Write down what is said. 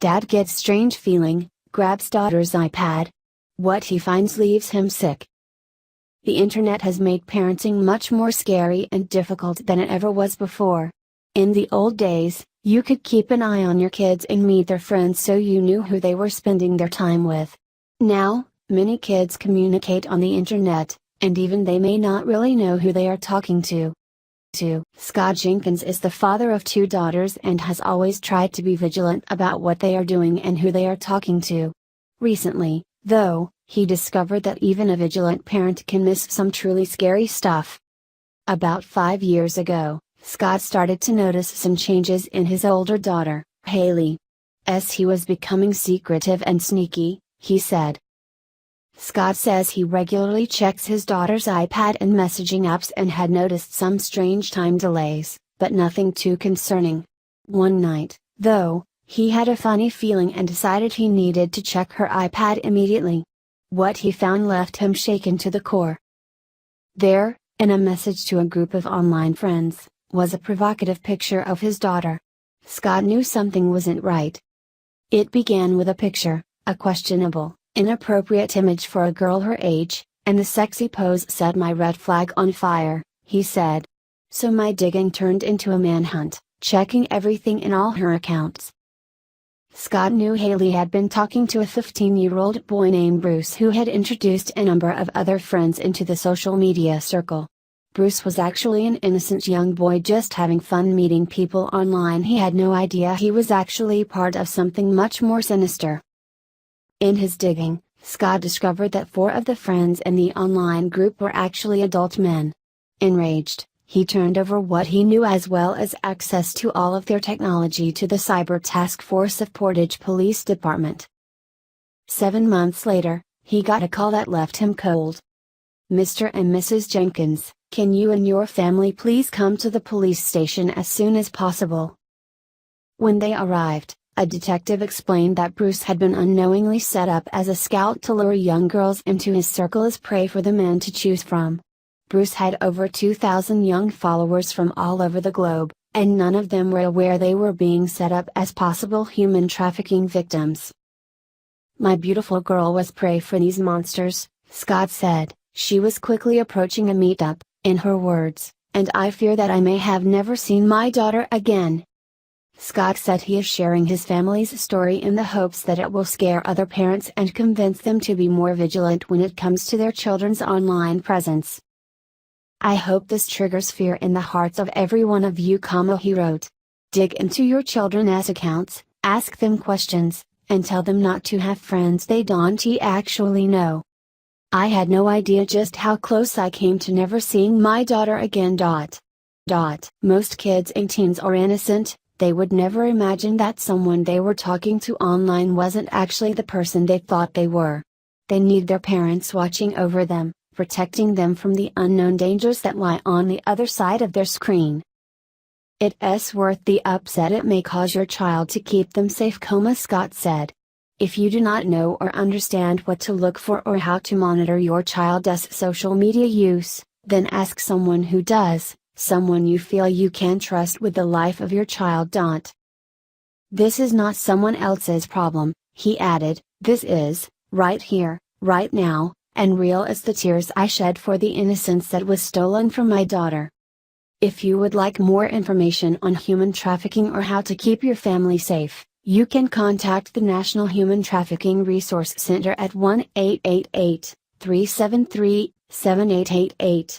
Dad gets strange feeling, grabs daughter's iPad. What he finds leaves him sick. The internet has made parenting much more scary and difficult than it ever was before. In the old days, you could keep an eye on your kids and meet their friends so you knew who they were spending their time with. Now, many kids communicate on the internet, and even they may not really know who they are talking to. Scott Jenkins is the father of 2 daughters and has always tried to be vigilant about what they are doing and who they are talking to. Recently, though, he discovered that even a vigilant parent can miss some truly scary stuff. About 5 years ago, Scott started to notice some changes in his older daughter, Haley. As he was becoming secretive and sneaky, he said. Scott says he regularly checks his daughter's iPad and messaging apps and had noticed some strange time delays, but nothing too concerning. One night, though, he had a funny feeling and decided he needed to check her iPad immediately. What he found left him shaken to the core. There, in a message to a group of online friends, was a provocative picture of his daughter. Scott knew something wasn't right. It began with a picture, a questionable, inappropriate image for a girl her age, and the sexy pose set my red flag on fire, he said. So my digging turned into a manhunt, checking everything in all her accounts. Scott knew Haley had been talking to a 15-year-old boy named Bruce who had introduced a number of other friends into the social media circle. Bruce was actually an innocent young boy just having fun meeting people online. He had no idea he was actually part of something much more sinister. In his digging, Scott discovered that 4 of the friends in the online group were actually adult men. Enraged, he turned over what he knew as well as access to all of their technology to the Cyber Task Force of Portage Police Department. 7 months later, he got a call that left him cold. Mr. and Mrs. Jenkins, can you and your family please come to the police station as soon as possible? When they arrived, a detective explained that Bruce had been unknowingly set up as a scout to lure young girls into his circle as prey for the men to choose from. Bruce had over 2,000 young followers from all over the globe, and none of them were aware they were being set up as possible human trafficking victims. My beautiful girl was prey for these monsters, Scott said. She was quickly approaching a meetup, in her words, and I fear that I may have never seen my daughter again. Scott said he is sharing his family's story in the hopes that it will scare other parents and convince them to be more vigilant when it comes to their children's online presence. I hope this triggers fear in the hearts of every one of you, he wrote. Dig into your children's accounts, ask them questions, and tell them not to have friends they don't actually know. I had no idea just how close I came to never seeing my daughter again. Most kids and teens are innocent. They would never imagine that someone they were talking to online wasn't actually the person they thought they were. They need their parents watching over them, protecting them from the unknown dangers that lie on the other side of their screen. It's worth the upset it may cause your child to keep them safe, Scott said. If you do not know or understand what to look for or how to monitor your child's social media use, then ask someone who does. Someone you feel you can trust with the life of your child. This is not someone else's problem, he added, this is, right here, right now, and real as the tears I shed for the innocence that was stolen from my daughter. If you would like more information on human trafficking or how to keep your family safe, you can contact the National Human Trafficking Resource Center at 1-888-373-7888.